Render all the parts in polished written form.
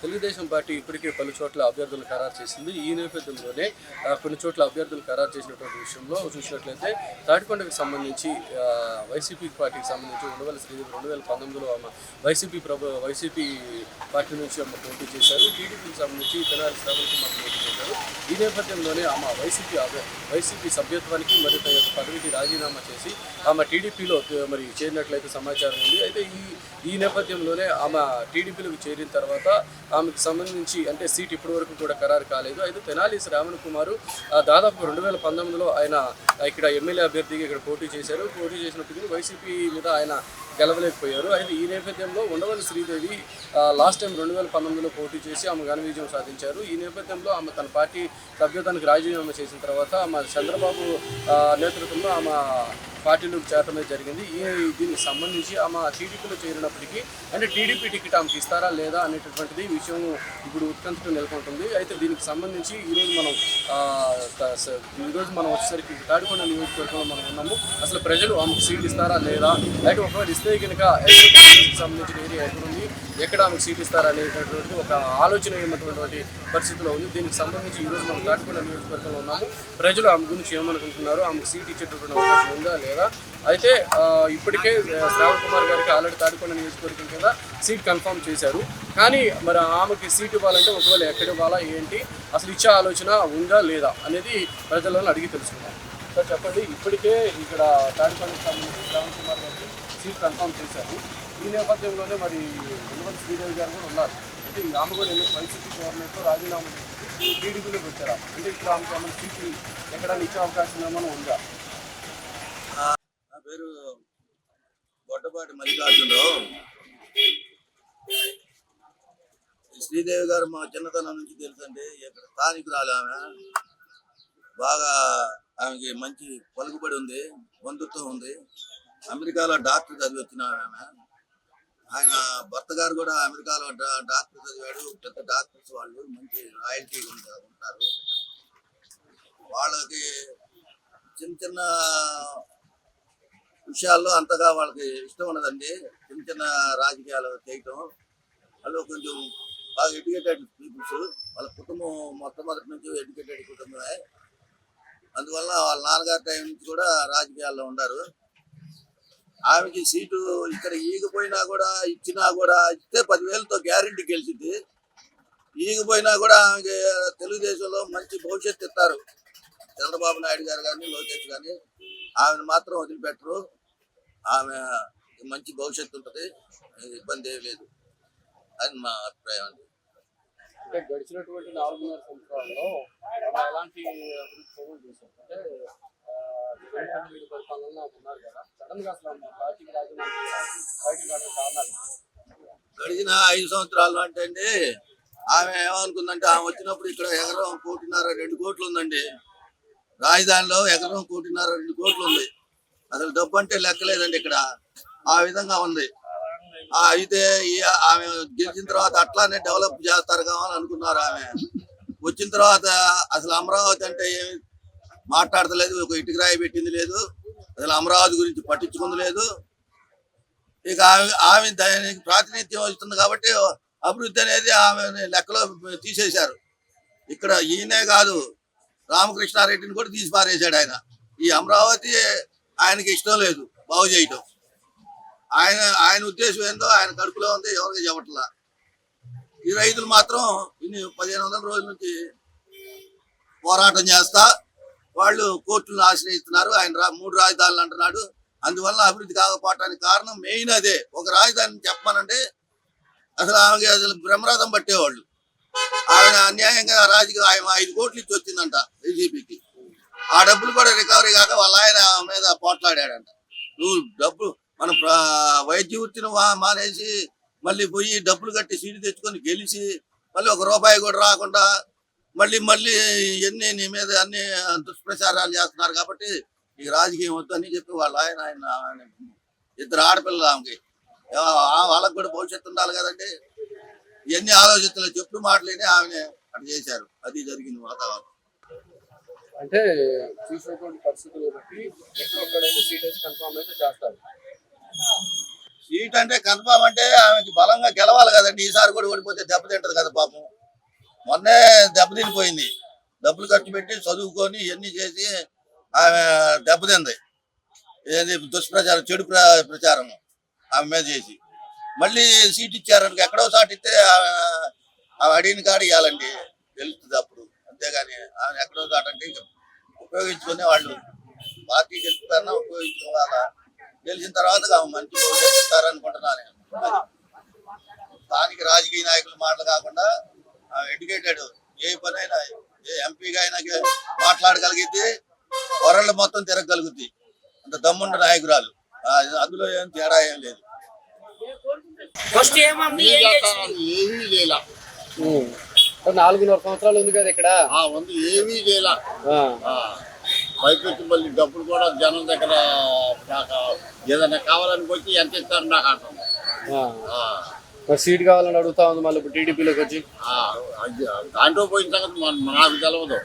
Telugu Desam party ఇప్పటికే పలు చోట్ల అభ్యర్థులు ఖరారు చేసింది. ఈ నేపథ్యంలోనే కొన్ని చోట్ల అభ్యర్థులు ఖరారు చేసినటువంటి విషయంలో చూసినట్లయితే తాటికొండకు సంబంధించి వైసీపీ పార్టీకి సంబంధించి ఉండవల్లి శ్రీదేవి 2019లో ఆమె వైసీపీ పార్టీ నుంచి ఆమె పోటీ చేశారు. టీడీపీకి సంబంధించి తెనాలి శ్రావణ్ కుమార్ పోటీ చేశారు. ఈ నేపథ్యంలోనే ఆమె వైసీపీ సభ్యత్వానికి మరియు తన యొక్క పదవికి రాజీనామా చేసి ఆమె టీడీపీలో మరి చేరినట్లయితే సమాచారం ఉంది. అయితే ఈ నేపథ్యంలోనే ఆమె టీడీపీలోకి చేరిన తర్వాత ఆమెకు సంబంధించి అంటే సీట్ ఇప్పటి వరకు కూడా ఖరారు కాలేదు. అయితే తెనాలి శ్రావణ్ కుమారు దాదాపు 2019లో ఆయన ఇక్కడ ఎమ్మెల్యే అభ్యర్థిగా ఇక్కడ పోటీ చేశారు. పోటీ చేసినప్పటికీ వైసీపీ మీద ఆయన గెలవలేకపోయారు. అయితే ఈ నేపథ్యంలో ఉండవల్లి శ్రీదేవి లాస్ట్ టైం 2019లో పోటీ చేసి ఆమె ఘన విజయం సాధించారు. ఈ నేపథ్యంలో ఆమె తన పార్టీ సభ్యత్వానికి రాజీనామా చేసిన తర్వాత ఆమె చంద్రబాబు నేతృత్వంలో ఆమె పార్టీలోకి చేరడమే జరిగింది. దీనికి సంబంధించి ఆమె టీడీపీలో చేరినప్పటికీ అంటే టీడీపీ టికెట్ ఆమెకి ఇస్తారా లేదా అనేటటువంటిది విషయం ఇప్పుడు ఉత్కంఠతో నెలకొంటుంది. అయితే దీనికి సంబంధించి ఈరోజు మనం వచ్చేసరికి తాడికొండ నియోజకవర్గంలో మనం ఉన్నాము. అసలు ప్రజలు ఆమెకు సీట్ ఇస్తారా లేదా, అయితే ఒకవేళ ఇస్తే కనుక సంబంధించిన ఏరియా ఎక్కడుంది, ఎక్కడ ఆమెకు సీట్ ఇస్తారా అనేటటువంటి ఒక ఆలోచన ఏమైనటువంటి పరిస్థితిలో ఉంది. దీనికి సంబంధించి ఈరోజు మనం తాటికొండ నియోజకవర్గంలో ఉన్నాము. ప్రజలు ఆమె గురించి ఏమనుకుంటున్నారు, ఆమెకు సీట్ ఇచ్చేటటువంటి అవకాశం ఉందా లేదా. అయితే ఇప్పటికే శ్రావణ్ కుమార్ గారికి ఆల్రెడీ తాటికొండ నియోజకవర్గం కింద సీట్ కన్ఫర్మ్ చేశారు. కానీ మరి ఆమెకి సీట్ ఇవ్వాలంటే ఒకవేళ ఎక్కడ ఇవ్వాలా ఏంటి, అసలు ఇచ్చే ఆలోచన ఉందా లేదా అనేది ప్రజలను అడిగి తెలుసుకుందాం. సార్ చెప్పండి, ఇప్పటికే ఇక్కడ తాటికొండకి సంబంధించి శ్రావణ్ కుమార్ గారికి సీట్ కన్ఫర్మ్ చేశారు. ఈ నేపథ్యంలోనే మరి ఉండవల్లి శ్రీదేవి గారు కూడా ఉన్నారు. అంటే ఆమె కూడా వైసీపీ గవర్నమెంట్తో రాజీనామా చేసి టీడీపీలోకి వచ్చారా, అంటే ఇక్కడ ఆమెకు ఏమైనా సీట్లు ఎక్కడైనా ఇచ్చే అవకాశం ఏమైనా ఉందా? నా పేరు గొట్టపాటి మల్లికార్జునరావు. శ్రీదేవి గారు మా చిన్నతనం నుంచి తెలుసండి. ఇక్కడ స్థానికురాలు ఆమె. బాగా ఆమెకి మంచి పలుకుబడి ఉంది, బంధుత్వం ఉంది. అమెరికాలో డాక్టర్ చదివి వచ్చిన ఆమె. ఆయన భర్త గారు కూడా అమెరికాలో డాక్టర్ చదివాడు. పెద్ద డాక్టర్స్ వాళ్ళు మంచి రాయల్టీ ఉంటారు. వాళ్ళకి చిన్న చిన్న విషయాల్లో అంతగా వాళ్ళకి ఇష్టం ఉండదండి. చిన్న చిన్న రాజకీయాలు చేయటం. వాళ్ళు కొంచెం బాగా ఎడ్యుకేటెడ్ పీపుల్స్. వాళ్ళ కుటుంబం మొట్టమొదటి నుంచి ఎడ్యుకేటెడ్ కుటుంబమే. అందువల్ల వాళ్ళ నాన్నగారి టైం నుంచి కూడా రాజకీయాల్లో ఉన్నారు. ఆమెకి సీటు ఇక్కడ ఈగిపోయినా కూడా ఇచ్చినా కూడా ఇస్తే 10,000తో గ్యారెంటీ గెలిచింది. ఈగిపోయినా కూడా ఆమెకి తెలుగుదేశంలో మంచి భవిష్యత్తు ఇస్తారు. చంద్రబాబు నాయుడు గారు కానీ లోకేష్ కానీ ఆమెను మాత్రం వదిలిపెట్టరు. ఆమె మంచి భవిష్యత్తు ఉంటుంది, ఇబ్బంది ఏమి లేదు అని మా అభిప్రాయం అండి. అంటే గడిచినటువంటి 4.5 సంవత్సరాల్లో ఎలాంటి అభివృద్ధి చేశారు అంటే పరిపాలనలో ఉన్నారు కదా, సడన్ గా అసలు పార్టీకి రాజీనామా బయటకు రావడం కారణాలు గడిచిన 5 సంవత్సరాలు అంటే అండి, ఆమె ఏమనుకుందంటే ఆమె వచ్చినప్పుడు ఇక్కడ ఎకరం 1.5 కోట్లు ఉందండి. రాజధానిలో ఎకరం 1.5 కోట్లు ఉంది. అసలు డబ్బు అంటే లెక్కలేదండి ఇక్కడ. ఆ విధంగా ఉంది. అయితే ఆమె గెలిచిన తర్వాత అట్లానే డెవలప్ చేస్తారు కావాలని అనుకున్నారు. ఆమె వచ్చిన తర్వాత అసలు అమరావతి అంటే ఏమి మాట్లాడతలేదు, ఒక ఇటుక రాయి పెట్టింది లేదు, అసలు అమరావతి గురించి పట్టించుకుంది లేదు. ఇక ఆమె దానికి ప్రాతినిధ్యం వస్తుంది కాబట్టి అభివృద్ధి అనేది ఆమె లెక్కలో తీసేశారు. ఇక్కడ ఈయనే కాదు, రామకృష్ణారెడ్డిని కూడా తీసి పారేశాడు ఆయన. ఈ అమరావతి ఆయనకి ఇష్టం లేదు బాగు చేయటం. ఆయన ఉద్దేశం ఏందో ఆయన కడుపులో ఉంది, ఎవరికి చెప్పట్లా. ఈ రైతులు మాత్రం ఇన్ని 1500 రోజుల నుంచి పోరాటం చేస్తా వాళ్ళు కోర్టులను ఆశ్రయిస్తున్నారు. ఆయన 3 రాజధానులు అంటున్నాడు. అందువల్ల అభివృద్ధి కాకపోవటానికి కారణం మెయిన్ అదే. ఒక రాజధాని చెప్పమనంటే అసలు ఆమెకి అసలు బ్రహ్మరథం పట్టేవాళ్ళు. ఆమె అన్యాయంగా రాజకీయ ఆయన 5 కోట్లు ఇచ్చి వచ్చిందంట బీజేపీకి. ఆ డబ్బులు కూడా రికవరీ కాక వాళ్ళ ఆయన మీద పోట్లాడాడంట. నువ్వు డబ్బు మన వైద్య వృత్తిని మానేసి మళ్ళీ పోయి డబ్బులు కట్టి సీటు తెచ్చుకొని గెలిచి మళ్ళీ 1 రూపాయి కూడా రాకుండా మళ్ళీ ఎన్ని నీ మీద అన్ని దుష్ప్రచారాలు చేస్తున్నారు. కాబట్టి ఈ రాజకీయం వద్దని చెప్పి వాళ్ళ ఆయన 2 ఆడపిల్లలు ఆమెకి. వాళ్ళకి కూడా భవిష్యత్తు ఉండాలి కదండి. ఇవన్నీ ఆలోచిస్తున్న చెప్పుడు మాటలేని ఆమెనే అటు చేశారు. అది జరిగింది వాతావరణం. అంటే చూసినటువంటి పరిస్థితులు బట్టి ఎక్కడొక్కడైతే సీట్ అయితే కన్ఫర్మ్ అయితే చేస్తారు. సీట్ అంటే కన్ఫామ్ అంటే ఆమెకి బలంగా గెలవాలి కదండి. ఈసారి కూడా ఓడిపోతే దెబ్బతింటది కదా పాపం. మొన్నే దెబ్బతినిపోయింది. డబ్బులు ఖర్చు పెట్టి చదువుకొని ఇవన్నీ చేసి ఆమె దెబ్బతింది. ఏది దుష్ప్రచారం, చెడు ప్రచారం ఆమె మీద చేసి మళ్ళీ సీట్ ఇచ్చారనుకో, ఎక్కడో సాటి ఇస్తే ఆమె అడిగిన కాడ ఇవ్వాలండి, తెలుస్తుంది అప్పుడు. అంతేగాని ఆమె ఎక్కడో సాటి అంటే ఇంకా ఉపయోగించుకునే వాళ్ళు పార్టీ గెలుపుతారన్నా ఉపయోగించుకోవాలా. గెలిచిన తర్వాత ఆమె మంచి గెలుస్తారనుకుంటున్నాను. దానికి రాజకీయ నాయకుల మాటలు కాకుండా ఎడ్యుకేటెడ్, ఏ పనైనా ఏ ఎంపీగా అయినా మాట్లాడగలిగితే వరల్డ్ మొత్తం తిరగగలుగుద్ది. అంత దమ్ముండ నాయకురాలు. అందులో ఏం తేడా ఏం లేదు. ఏమీ చేయాల, 4.5 సంవత్సరాలు ఉంది కదా ఇక్కడ. ఉంది ఏమీ చేయాల. పైపెచ్చి మళ్ళీ డబ్బులు కూడా జనం దగ్గర ఏదైనా కావాలని వచ్చి ఎంత ఇస్తారు నాకు అంటాం. సీట్ కావాలని అడుగుతా ఉంది మళ్ళీ ఇప్పుడు టీడీపీలోకి వచ్చి. దాంట్లో పోయిన సంగతి నాకు తెలవదు.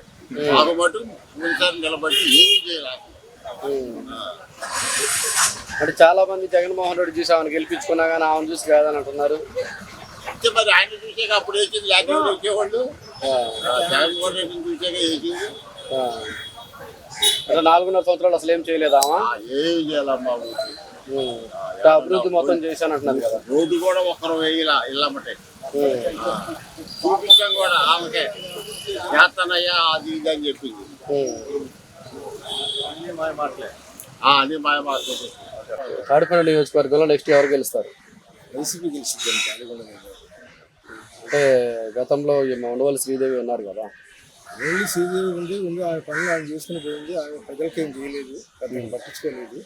మాకు మటు ముందుసారి నిలబట్టి ఏమీ చేయాలి. అంటే చాలా మంది జగన్మోహన్ రెడ్డి చూసి ఆమెను గెలిపించుకున్నా కానీ ఆమెను చూసి కాదని అంటున్నారు. అంటే మరి ఆయన చూసాక అప్పుడు వేసింది, లేకపోతే వేసేవాళ్ళు. జగన్మోహన్ రెడ్డిని చూసాక వేసింది. అంటే 4.5 సంవత్సరాలు అసలు ఏం చేయలేదా? ఏం చేయాలమ్మా. అభివృద్ధి మొత్తం చేశాను అంటున్నారు కదా. రోడ్డు కూడా ఒక్కరు వేయాల ఇళ్ళమ్మటే. చూపించాం కూడా ఆమెకే చేస్తానయ్యా అది ఇది అని చెప్పింది. అన్ని మాయ మాటలే. తాడిపల్లి నియోజకవర్గంలో నెక్స్ట్ ఎవరు గెలుస్తారు? వైసీపీ గెలిచింది. అంటే గతంలో ఉండవల్లి శ్రీదేవి ఉన్నారు కదా. ఓన్లీ శ్రీదేవి ఉంది ఆమె పనులు ఆయన చేసుకుని పోయింది. ఆమె ప్రజలకి ఏం చేయలేదు, పెద్దలు పట్టించుకోలేదు.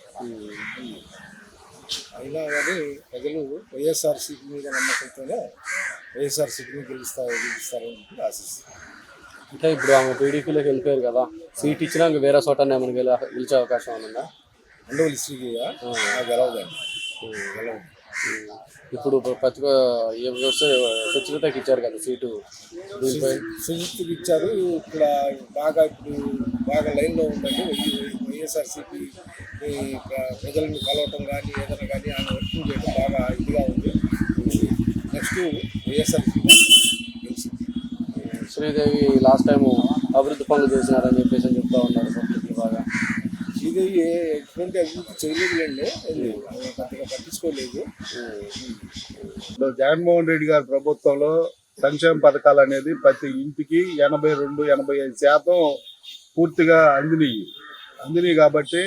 అయినా కానీ ప్రజలు వైఎస్ఆర్సీపీ మీద నమ్మకంతోనే వైఎస్ఆర్సీపీని గెలుస్తారని చెప్పి ఆశిస్తారు. అంటే ఇప్పుడు ఆమె టీడీపీలోకి వెళ్ళిపోయారు కదా, సీట్ ఇచ్చినా ఇంకా వేరే చోట ఏమైనా గెలిచే అవకాశం ఉందా? ఉండవల్లి శ్రీదేవి గెలవదండి. ఇప్పుడు సుచరితకి ఇచ్చారు కదా సీటు, సుజిత్కి ఇచ్చారు. ఇక్కడ బాగా లైన్లో ఉందండి. వైఎస్ఆర్సీపీ ప్రజలను కలవటం కానీ ఏదైనా కానీ ఆమె వర్కింగ్ చేయడం బాగా ఇదిగా ఉంది. నెక్స్ట్ వైఎస్ఆర్సీపీ గెలిచింది. శ్రీదేవి లాస్ట్ టైం అభివృద్ధి పనులు చేసినారని చెప్పేసి చెప్తా ఉన్నారు బాగా. శ్రీదేవి ఎటువంటి అభివృద్ధి చేయలేదులేండి, పెద్దగా పట్టించుకోలేదు. జగన్మోహన్ రెడ్డి గారి ప్రభుత్వంలో సంక్షేమ పథకాలు అనేది ప్రతి ఇంటికి 82-85% పూర్తిగా అందినాయి కాబట్టి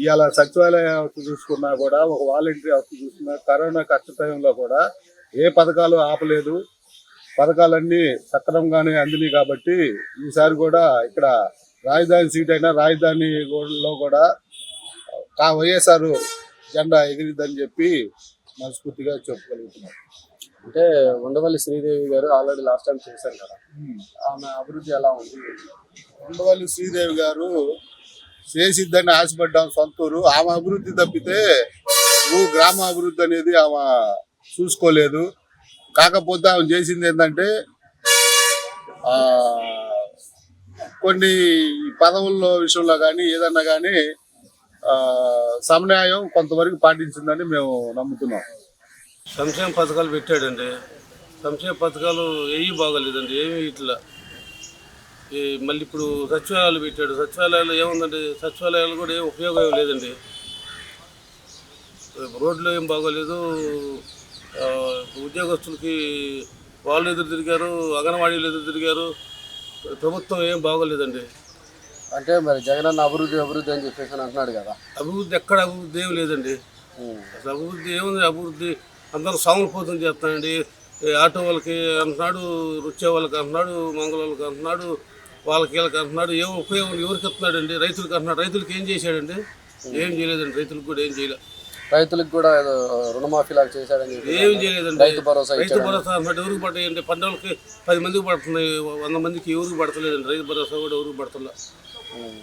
ఇవాళ సచివాలయ వ్యవస్థ చూసుకున్నా కూడా, ఒక వాలంటరీ వ్యవస్థ చూసుకున్నా, కరోనా కష్ట టైంలో కూడా ఏ పథకాలు ఆపలేదు. పథకాలన్నీ సక్రమంగానే అందినాయి కాబట్టి ఈసారి కూడా ఇక్కడ రాజధాని సీట్ అయినా రాజధానిలో కూడా వైఎస్ఆర్ జెండా ఎగిరిద్దని చెప్పి మనస్ఫూర్తిగా చెప్పగలుగుతున్నాం. అంటే ఉండవల్లి శ్రీదేవి గారు ఆల్రెడీ లాస్ట్ టైం చేశారు కదా, ఆమె అభివృద్ధి ఎలా ఉంది? ఉండవల్లి శ్రీదేవి గారు చేసిద్దని ఆశపడ్డాం సొంతూరు. ఆమె అభివృద్ధి తప్పితే గ్రామ అభివృద్ధి అనేది ఆమె చూసుకోలేదు. కాకపోతే ఆమె చేసింది ఏంటంటే కొన్ని పదవుల్లో విషయంలో కానీ ఏదన్నా కానీ సమన్వయం కొంతవరకు పాటించిందని మేము నమ్ముతున్నాం. సంక్షేమ పథకాలు పెట్టాడండి. సంక్షేమ పథకాలు ఏవి బాగోలేదండి, ఏమి ఇట్లా. మళ్ళీ ఇప్పుడు సచివాలయాలు పెట్టాడు. సచివాలయాలు ఏముందండి, సచివాలయాలు కూడా ఏం ఉపయోగం లేదండి. రోడ్లు ఏం బాగోలేదు. ఉద్యోగస్తులకి వాళ్ళు ఎదురు తిరిగారు, అంగన్వాడీలు ఎదురు తిరిగారు. ప్రభుత్వం ఏం బాగోలేదండి. అంటే మరి జగన్ అన్న అభివృద్ధి అని చెప్పేసి అంటున్నాడు కదా. అభివృద్ధి ఎక్కడ అభివృద్ధి ఏం లేదండి. అసలు అభివృద్ధి ఏముంది? అభివృద్ధి అందరూ సాములపోతం చేస్తానండి. ఆటో వాళ్ళకి అంటున్నాడు, రుచే వాళ్ళకి అంటున్నాడు, మంగళ వాళ్ళకి అంటున్నాడు, వాళ్ళకి వీళ్ళకి అంటున్నాడు. ఏం ఉపయోగం ఎవరికి ఇస్తున్నాడు అండి? రైతులకి అంటున్నాడు. రైతులకి ఏం చేశాడండి? ఏం చేయలేదండి. రైతులకు కూడా ఏం చేయలేదు. రైతులకు కూడా రుణమాఫీ లాగా చేశాడని చెప్పి ఏం చేయలేదండి. రైతు భరోసా అన్నట్టు ఎవరికి పడ్డాయండి? పంటలకి 10 మందికి పడుతున్నాయి, 100 మందికి ఎవరికి పడతలేదండి. రైతు భరోసా కూడా ఎవరికి పడతలే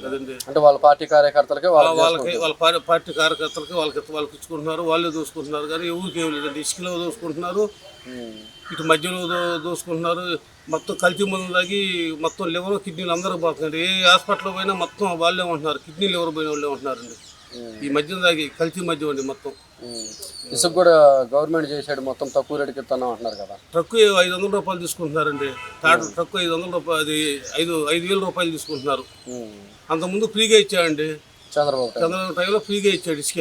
కదండి. అంటే వాళ్ళ పార్టీ కార్యకర్తలకి వాళ్ళ పార్టీ కార్యకర్తలకి వాళ్ళకి ఇచ్చుకుంటున్నారు, వాళ్ళే దోసుకుంటున్నారు. కానీ ఎవరికి ఏం లేదండి. ఇసుకలో దోసుకుంటున్నారు, ఇటు మధ్యలో దోసుకుంటున్నారు. మొత్తం కల్తీ మందులు తాగి మొత్తం లివర్ కిడ్నీలు అందరూ పోతున్నాయి. ఏ హాస్పిటల్ పోయినా మొత్తం వాళ్ళే ఉంటున్నారు. కిడ్నీ లివర్ పోయిన వాళ్ళే ఉంటున్నారండి. ఈ మద్యం తాగి కల్తీ మద్యం అండి మొత్తం. ఇసుక కూడా గవర్నమెంట్ చేసాడు, మొత్తం తక్కువ రేటుకి ఇస్తాను అంటున్నారు కదా. ట్రక్కు 500 రూపాయలు తీసుకుంటున్నారండి. ట్రక్కు 500 రూపాయలు, అది 5,000 రూపాయలు తీసుకుంటున్నారు. అంతకుముందు ఫ్రీగా ఇచ్చాడండి చంద్రబాబు టైంలో, ఫ్రీగా ఇచ్చాడు ఇసుక.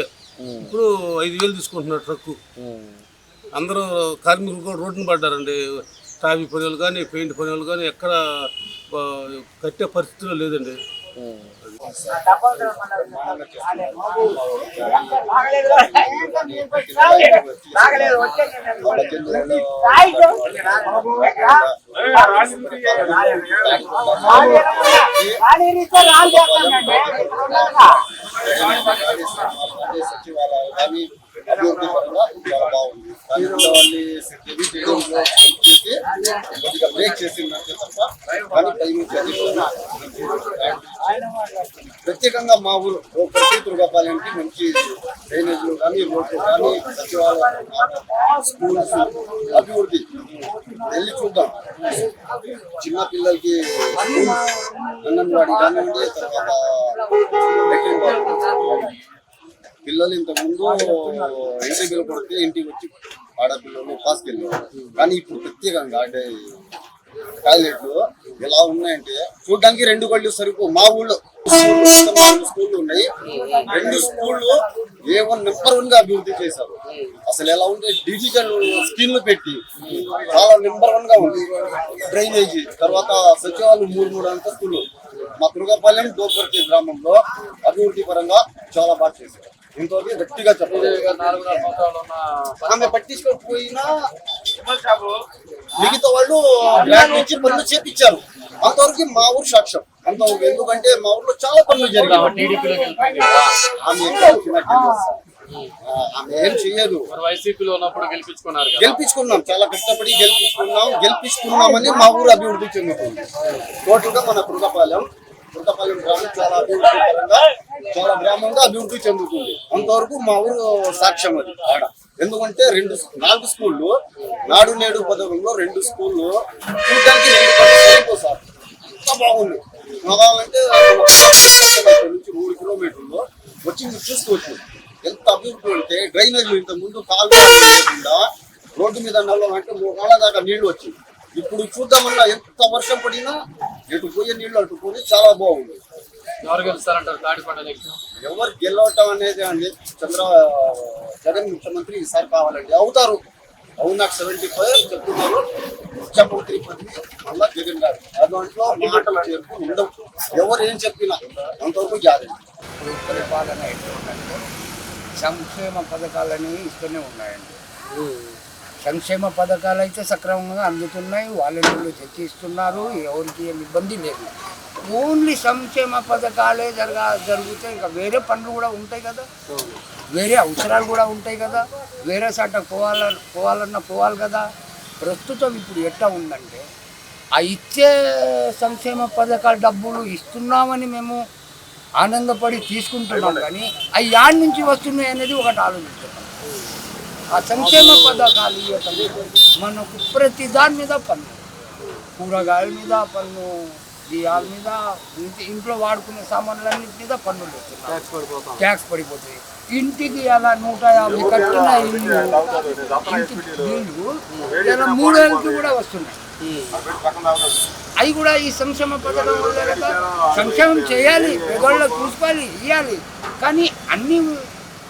ఇప్పుడు 5,000 తీసుకుంటున్నారు ట్రక్కు. అందరూ కార్మికులు కూడా రోడ్డును పడ్డారండి. ట్రాఫిక్ పని వాళ్ళు కానీ, పెయింట్ పని వాళ్ళు కానీ ఎక్కడ కట్టే పరిస్థితిలో లేదండి. సచివాలయాలు కానీ అభివృద్ధి పరంగా చాలా బాగుంది. కానీ కొద్దిగా బ్రేక్ చేసిందంటే తప్ప కానీ పైనుంచి ప్రత్యేకంగా మా ఊరు ప్రతి దుర్గాపాలెంకి మంచి డ్రైనేజీలు కానీ, రోడ్లు కానీ, సచివాలయాలు, స్కూల్స్ అభివృద్ధి వెళ్ళి చూద్దాం. చిన్న పిల్లలకి అంగన్వాడీ కానివ్వండి, తర్వాత పిల్లలు ఇంతకుముందు ఇంటి బిల్లు కొడితే ఇంటికి వచ్చి ఆడపిల్లలు పాస్కి వెళ్ళారు. కానీ ఇప్పుడు ప్రత్యేకంగా అంటే టాయిలెట్లు ఎలా ఉన్నాయంటే చూడడానికి 2 గళ్ళు సరిపో. మా ఊళ్ళో 4 స్కూళ్ళు ఉన్నాయి. 2 స్కూళ్ళు A1 నెంబర్ 1 గా అభివృద్ధి చేశారు. అసలు ఎలా ఉంటే డిజిటల్ స్క్రీన్లు పెట్టి చాలా నెంబర్ 1 గా ఉంది. డ్రైనేజీ, తర్వాత సచివాలయం 3 అంతస్తులు మా దుర్గాపాలెం దోపర్తి గ్రామంలో అభివృద్ధి పరంగా చాలా బాగా చేశారు. ఇంతవరకు గట్టిగా చెప్పలేదు. ఆమె పట్టించుకోకపోయినా మిగతా వాళ్ళు బ్లాక్ నుంచి పనులు చేపించారు. అంతవరకు మా ఊరు సాక్ష్యం అంతవరకు. ఎందుకంటే మా ఊర్లో చాలా పనులు జరిగాయి. ఆమె ఏం చెయ్యదు. వైసీపీలో ఉన్నప్పుడు గెలిపించుకున్నాం, చాలా కష్టపడి గెలిపించుకున్నామని మా ఊరు అభివృద్ధి చెందుతుంది. టోటల్ గా మన దుర్గాపాలెం గ్రామం చాలా అభివృద్ధి పరంగా చాలా గ్రామంగా అభివృద్ధి చెందుతుంది. అంతవరకు మా ఊరు సాక్ష్యం అది ఆడ. ఎందుకంటే 4 స్కూళ్ళు, నాడు నేడు పథకంలో 2 స్కూళ్ళు చూడడానికి 2 సార్ ఎంత బాగుంది. కావాలంటే నుంచి 3 కిలోమీటర్లు వచ్చి మీరు చూసుకోవచ్చు ఎంత అభివృద్ధి. అంటే డ్రైనేజీలు ఇంత ముందు కాలు లేకుండా రోడ్డు మీద నడవాలంటే 3 కాళ్ళ దాకా నీళ్లు వచ్చింది. ఇప్పుడు చూద్దామన్నా ఎంత వర్షం పడినా ఎటు పోయే నీళ్లు అటు పోయి చాలా బాగుంది. ఎవరు గెలవటం అనేది అండి, జగన్ ముఖ్యమంత్రి ఈసారి కావాలండి. అవుతారు. అవును, నాకు 75 చెప్తున్నారు. ముఖ్యమంత్రి మళ్ళా జగన్ గారు దాంట్లో మాటలు చేరుకు ఉండవు. ఎవరు ఏం చెప్పినా అంతవరకు గ్యారెంటీ. పరిపాలన ఎట్లుందంటే సంక్షేమ పథకాలని ఇస్తూనే ఉన్నాయండి. సంక్షేమ పథకాలు అయితే సక్రమంగా అందుతున్నాయి. వాలంటీర్లు తెచ్చిస్తున్నారు. ఎవరికి ఏమి ఇబ్బంది లేదు. ఓన్లీ సంక్షేమ పథకాలే జరిగితే ఇంకా వేరే పనులు కూడా ఉంటాయి కదా, వేరే అవసరాలు కూడా ఉంటాయి కదా, వేరే సాట పోవాలన్నా పోవాలి కదా. ప్రస్తుతం ఇప్పుడు ఎట్లా ఉందంటే ఆ ఇచ్చే సంక్షేమ పథకాల డబ్బులు ఇస్తున్నామని మేము ఆనందపడి తీసుకుంటున్నాం, కానీ అవి యాడ్ నుంచి వస్తున్నాయి అనేది ఒకటి ఆలోచిస్తున్నాం. ఆ సంక్షేమ పథకాలు ఇవ్వటం మనకు ప్రతి దాని మీద పన్ను, కూరగాయల మీద పన్ను, బియ్యాల మీద, ఇంట్లో వాడుకునే సామాన్లన్నింటి మీద పన్నులు వస్తున్నాయి, ట్యాక్స్ పడిపోతాయి. ఇంటికి అలా 150 కట్టిన ఇల్లు ఇంటి బిల్లు ఇలా 3 ఏళ్ళకి కూడా వస్తున్నాయి. అవి కూడా ఈ సంక్షేమ పథకం వల్ల కదా. సంక్షేమం చేయాలి, పేదోళ్ళకి చూసుకోవాలి, ఇవ్వాలి, కానీ అన్ని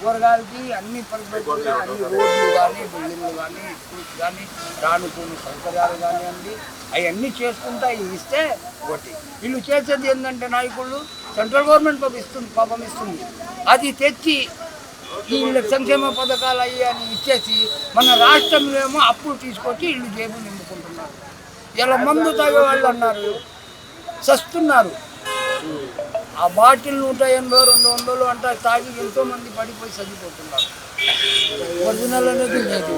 వర్గాలకి అన్ని పరిస్థితులు, అన్ని రోడ్లు కానీ, బిల్డింగ్లు కానీ, స్కూల్స్ కానీ, రానుకోని సౌకర్యాలు కానివ్వండి, అవన్నీ చేసుకుంటా ఇస్తే ఒకటి. వీళ్ళు చేసేది ఏంటంటే నాయకులు సెంట్రల్ గవర్నమెంట్ పాపం ఇస్తుంది, అది తెచ్చి వీళ్ళకి సంక్షేమ పథకాలు అయ్యి అని ఇచ్చేసి మన రాష్ట్రంలో ఏమో అప్పులు తీసుకొచ్చి వీళ్ళు జేబులు నింపుకుంటున్నారు. ఇలా మందు తాగే వాళ్ళు అన్నారు, సస్తున్నారు. ఆ బాటిల్ 180, 200 అంటా తాగి ఎంతోమంది పడిపోయి చనిపోతున్నారు. ఒరిజినల్ అనేది లేదు.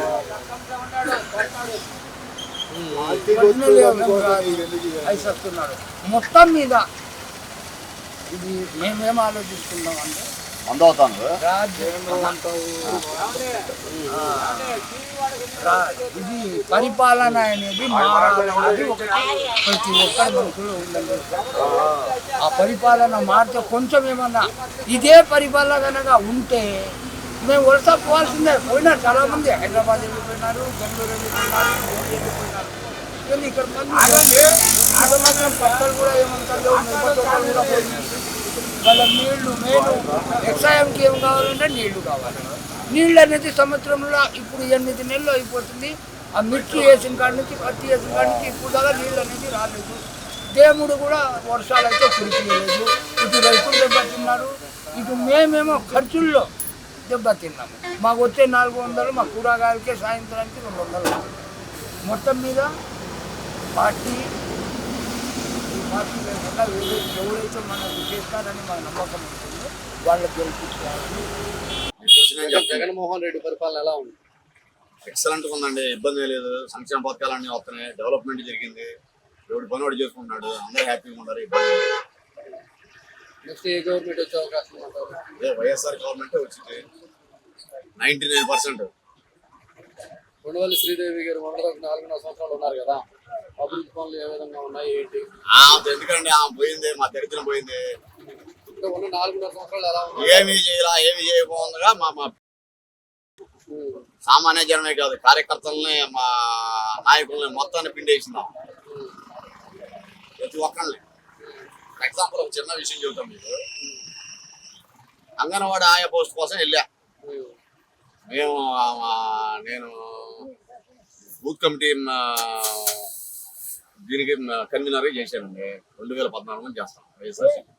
అవి సస్తున్నారు. మొత్తం మీద ఇది మేమేం ఆలోచిస్తున్నాం అంటే అందవుతాను ఇది పరిపాలన అనేది మారాలనేది ఒకటి ప్రతి ఒక్కరి మనసులో ఉందండి. ఆ పరిపాలన మారితే కొంచెం ఏమన్నా ఇదే పరిపాలన కనుక ఉంటే మేము వలస పోవాల్సిందే. పోయినారు చాలా మంది, హైదరాబాద్ వెళ్ళిపోయినారు, బెంగళూరు వెళ్ళిపోయినారు, ఢిల్లీ వెళ్ళిపోయినారు. కానీ ఇక్కడ మంది మాత్రం పక్కలు కూడా ఏమంటారు, మిగతా కూడా పోయింది. వాళ్ళ నీళ్లు మెయిన్ వ్యవసాయంకి ఏం కావాలంటే నీళ్లు కావాలి. నీళ్ళు అనేది సంవత్సరంలో ఇప్పుడు 8 నెలలు అయిపోతుంది. ఆ మిర్చి వేసిన కాడి నుంచి, పత్తి వేసిన కాడి నుంచి ఇప్పుడు దాకా నీళ్ళు అనేది రాలేదు. దేవుడు కూడా వర్షాలు అయితే కురిపించలేదు. ఇటు రైతులు దెబ్బతిన్నారు, ఇటు మేమేమో ఖర్చుల్లో దెబ్బతిన్నాము. మాకు వచ్చే 400, మా కూరగాయలకే సాయంత్రానికి 200. మొత్తం మీద పార్టీ లేకుండా ఎవరైతే మనకు చేస్తారని మన నమ్మకం ఉంటుందో వాళ్ళకి గెలిపించాలి. జగన్మోహన్ రెడ్డి పరిపాలన ఎలా ఉంది? ఎక్సలెంట్ ఉందండి, ఇబ్బంది లేదు. సంక్షేమ పథకాలన్నీ వస్తున్నాయి, డెవలప్మెంట్ జరిగింది, ఎవడు పని వాడు చేసుకుంటున్నాడు, అందరూ హ్యాపీగా ఉన్నారు. ఇబ్బంది నెక్స్ట్ ఏ గవర్నమెంట్ వచ్చే అవకాశం ఉంటుంది? అదే వైఎస్ఆర్ గవర్నమెంటే వచ్చింది 99%. ఉండవల్లి శ్రీదేవి గారు మొదటి 4.5 సంవత్సరాలు ఉన్నారు కదా, అభివృద్ధి పనులు ఏ విధంగా ఉన్నాయి ఏంటి? ఎందుకండి ఆమె పోయింది, మా దరిద్రం పోయింది. ఇంకా ఉన్న 4.5 సంవత్సరాలు ఎలా ఉన్నాయి? ఏమీ చేయకపోగా మా సామాన్య జనమే కాదు, కార్యకర్తలని, మా నాయకుల్ని మొత్తాన్ని పిండేసిందాం ప్రతి ఒక్కళ్ళని. ఎగ్జాంపుల్ ఒక చిన్న విషయం చెబుతాం మీకు. అంగన్వాడీ ఆయా పోస్ట్ కోసం వెళ్ళా. నేను బూత్ కమిటీ దీనికి కన్వీనర్గా చేశానండి. 2014 నుంచి చేస్తాం వైఎస్ఆర్సీపీ.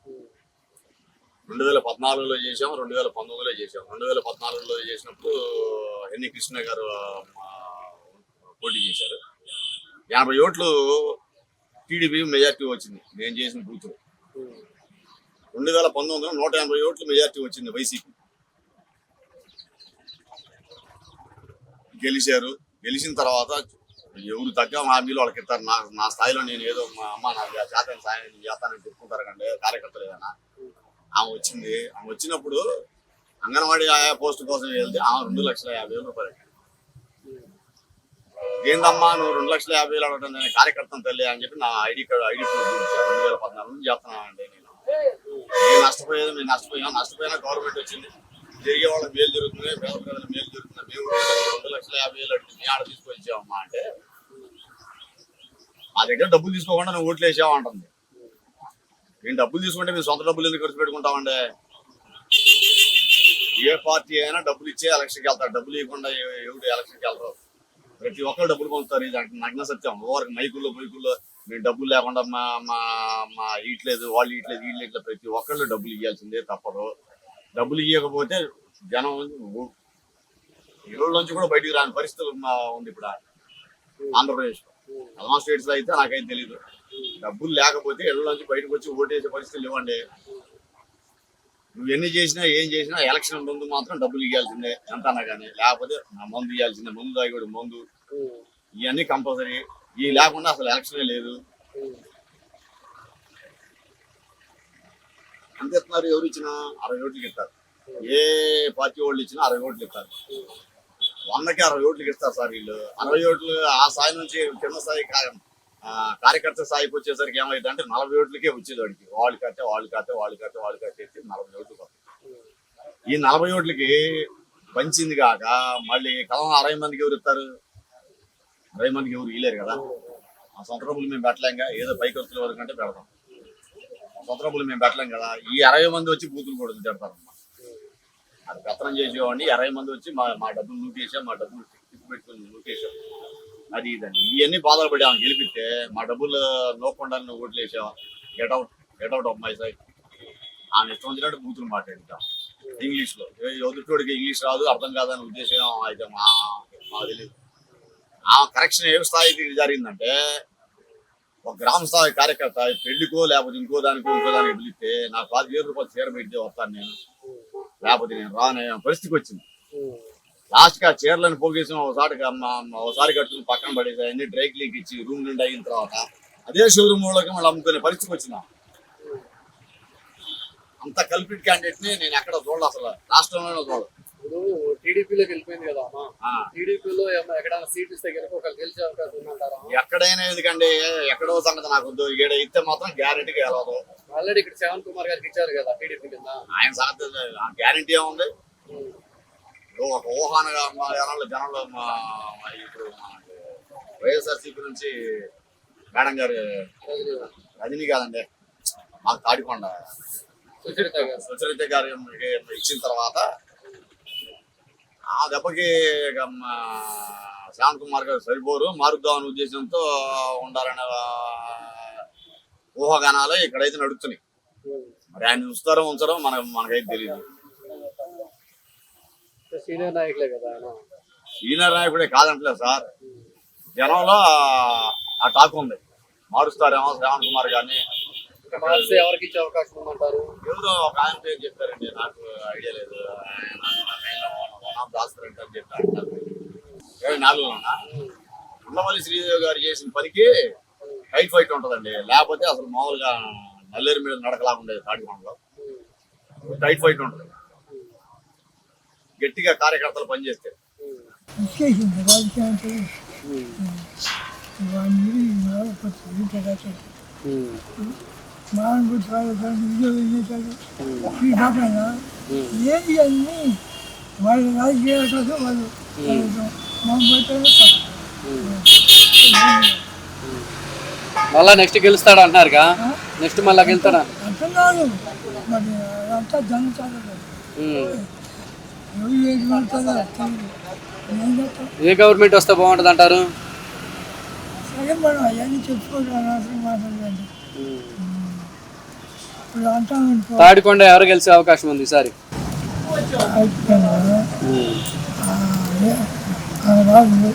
2014లో చేసాం, 2019లో చేసాం. 2014లో చేసినప్పుడు ఎన్ని కృష్ణ గారు పోటీ చేశారు. 50 ఓట్లు టీడీపీ మెజార్టీ వచ్చింది నేను చేసిన బూత్. 2019లో 180 ఓట్లు మెజార్టీ వచ్చింది వైసీపీ. గెలిచారు. గెలిచిన తర్వాత ఎవరు తగ్గ హామీలు వాళ్ళకి ఇస్తారు. నా స్థాయిలో నేను ఏదో మా అమ్మ నాకు శాతం సాయం చేస్తానని చెప్పుకుంటారు కంటే కార్యకర్తలు ఏదైనా. ఆమె వచ్చింది. ఆమె వచ్చినప్పుడు అంగన్వాడీ ఆయా పోస్ట్ కోసం వెళ్తే ఆమె 2,50,000 రూపాయలు. ఏందమ్మా నువ్వు 2,50,000 అడగటం, నేను కార్యకర్తను తల్లి అని చెప్పి నా ఐడి ప్రూఫ్ చూపించాను. 2014 నుంచి చేస్తున్నానండి. నేను నష్టపోయేది మేము నష్టపోయినా గవర్నమెంట్ వచ్చింది, జరిగే వాళ్ళకి మేలు జరుగుతుంది, పేద ప్రజలకు మేలు జరుగుతుంది. మేము 2,50,000 అడిగింది, మీ ఆడ తీసుకొచ్చావమ్మా అంటే మా దగ్గర డబ్బులు తీసుకోకుండా నువ్వు ఓట్లు వేసావంటుంది. నేను డబ్బులు తీసుకుంటే మేము సొంత డబ్బులు ఎందుకు ఖర్చు పెట్టుకుంటామండి? ఏ పార్టీ అయినా డబ్బులు ఇచ్చే ఎలక్షన్కి వెళ్తారు, డబ్బులు ఇవ్వకుండా ఎవరు ఎలక్షన్కి వెళ్తారు. ప్రతి ఒక్కరు డబ్బులు పొందుతారు. ఇది అంటే నగ్న సత్యం. ఓవరికి మైకుల్లో మేము డబ్బులు లేకుండా మా ఇట్లేదు, వాళ్ళు ఇట్లేదు, వీళ్ళు ఇట్లా ప్రతి ఒక్కళ్ళు డబ్బులు ఇవ్వాల్సిందే తప్పదు. డబ్బులు ఇవ్వకపోతే జనం ఇళ్ళ నుంచి కూడా బయటికి రాని పరిస్థితులు ఉంది ఇప్పుడు ఆంధ్రప్రదేశ్. అదమా స్టేట్స్ లో అయితే నాకైతే తెలీదు. డబ్బులు లేకపోతే ఇళ్ళ నుంచి బయటకు వచ్చి ఓటేసే పరిస్థితులు ఇవ్వండి. నువ్వు ఎన్ని చేసినా ఏం చేసినా ఎలక్షన్ ముందు మాత్రం డబ్బులు ఇవ్వాల్సిందే ఎంతన్నా కానీ. లేకపోతే నా మందు ఇవ్వాల్సిందే, మందు తాగడు మందు, ఇవన్నీ కంపల్సరీ. ఇవి లేకుండా అసలు ఎలక్షనే లేదు. ఎంత ఇస్తున్నారు? ఎవరు ఇచ్చినా 60 ఓట్లకి ఇస్తారు. ఏ పార్టీ వాళ్ళు ఇచ్చినా 60 ఓట్లు ఇస్తారు. 100కి 60 ఓట్లకి ఇస్తారు సార్ వీళ్ళు. 60 ఓట్లు ఆ స్థాయి నుంచి కింద స్థాయి కార్యకర్త స్థాయికి వచ్చేసరికి ఏమైంది అంటే 40 ఓట్లకే వచ్చేది వాడికి. వాళ్ళు కట్టే 40 ఓట్లు వస్తాయి. ఈ 40 ఓట్లకి పంచింది కాక మళ్ళీ కలం 60 మందికి ఎవరు ఇస్తారు? 60 మందికి ఎవరు ఇవ్వలేరు కదా. ఆ సొంత డబ్బులు మేము పెట్టలేంగా, ఏదో పైకొచ్చిన వరకు అంటే పెడతాం. సొంత డబ్బులు మేము పెట్టలేం కదా. ఈ 60 మంది వచ్చి బూతులు కూడా తిడతారమ్మా. అది పెత్తనం చేసేవాడిని 60 మంది వచ్చి మా డబ్బులు నూకేసాం, మా డబ్బులు పెట్టుకుని నూకేసాం, అది ఇదని ఇవన్నీ బాధలు పడి ఆమె గెలిపిస్తే మా డబ్బులు నోకుండా నువ్వు ఓట్లు వేసావా, గెట్అవుట్ ఆఫ్ మై సైడ్. ఆమె ఇష్టం వచ్చినట్టు బూతులు మాట్లాడుతాం ఇంగ్లీష్లో. ఎదుటివాడికి ఇంగ్లీష్ రాదు, అర్థం కాదని ఉద్దేశం అయితే మాకు తెలియదు. ఆ కరెక్షన్ ఏ స్థాయికి జరిగిందంటే ఒక గ్రామ స్థాయి కార్యకర్త పెళ్లికో లేకపోతే ఇంకో దానికో పిలిస్తే నాకు 10,000 రూపాయలు చీర పెడితే వస్తాను నేను, లేకపోతే నేను రానే పరిస్థితికి వచ్చింది. లాస్ట్ గా చీరలను పోగేసాం, ఒకసారి కట్టుకుని పక్కన పడేసి అన్ని డ్రై క్లీన్కి ఇచ్చి రూమ్ నుండి అయిన తర్వాత అదే షోరూమ్ వాళ్ళకి మళ్ళీ అమ్ముకునే పరిస్థితికి వచ్చిందా. అంత కల్పిట్ క్యాండిడేట్ ని నేను ఎక్కడ చూడలేదు అసలు, రాష్ట్రంలోనే చూడలేదు. ఇప్పుడు టీడీపీలోకి వెళ్ళిపోయింది కదా అమ్మా, ఆ. టీడీపీలో ఎక్కడైనా సీట్ ఇస్తే కనుక ఒకళ్ళు గెలిచే అవకాశం ఉందంటారా? ఎక్కడైనా ఎందుకండి, ఎక్కడో సంగతి నాకు వద్దు, ఈడ ఇస్తే మాత్రం గ్యారెంటీగా వెళ్ళదు. ఆల్రెడీ ఇక్కడ శ్రవణ్ కుమార్ గారికి ఇచ్చారు కదా టీడీపీ కింద. ఆయన సంగతి గ్యారెంటీ ఏముంది? ఒక ఊహానగా జనంలో ఇప్పుడు వైఎస్ఆర్సీపీ నుంచి మేడం గారు రజనీ కాదండి, మాకు తాడికొండ సుచరిత గారు ఇచ్చిన తర్వాత ఆ దెబ్బకి శ్యామ్ కుమార్ గారు సరిపోరు, మారుద్దామనే ఉద్దేశంతో ఉండాలనే ఊహాగానాలు ఇక్కడైతే నడుస్తున్నాయి. మరి ఆయన ఉంచరో మనకైతే తెలియదు. సీనియర్ నాయకులే కదా ఆయన. సీనియర్ నాయకుడే కాదంటలేదు సార్, జనంలో ఆ టాక్ ఉంది, మారుస్తారేమో శ్రావణ్ కుమార్ గారిని. మార్చి ఎవరికి ఇచ్చే అవకాశం ఉందంటారు? ఎవరో ఒక ఆయన పేరు చెప్పారండి, నాకు ఐడియా లేదు. దాస్తారంటే అని చెప్పి అంటారు. 24లోనా ఉండవల్లి శ్రీదేవి గారు చేసిన పనికి టైట్ ఫైట్ ఉంటుందండి, లేకపోతే అసలు మామూలుగా నల్లేరు మీద నడకలాగా ఉండేది. తాడికొండలో టైట్ ఫైట్ ఉంటుంది, గట్టిగా కార్యకర్తలు పనిచేస్తే. ఏంటి అన్ని వాళ్ళ రాజకీయాలు కాదు, వాళ్ళు మళ్ళా నెక్స్ట్ గెలుస్తాడు అంటున్నారుగా, నెక్స్ట్ మళ్ళా గెలుస్తాడా అంటున్నారు. మరి అంతా జనతాలు ఎవరు ఏది పడుతుందో ఏం చేస్తాం? ఏ గవర్నమెంట్ వస్తే బాగుంటుంది అంటారు? సరే మనం అవన్నీ చెప్పుకోవడం అసలు మాట్లాడండి. ఇప్పుడు అంటాం తాడికొండ ఎవరు గెలిచే అవకాశం ఉంది ఈసారి? రాజు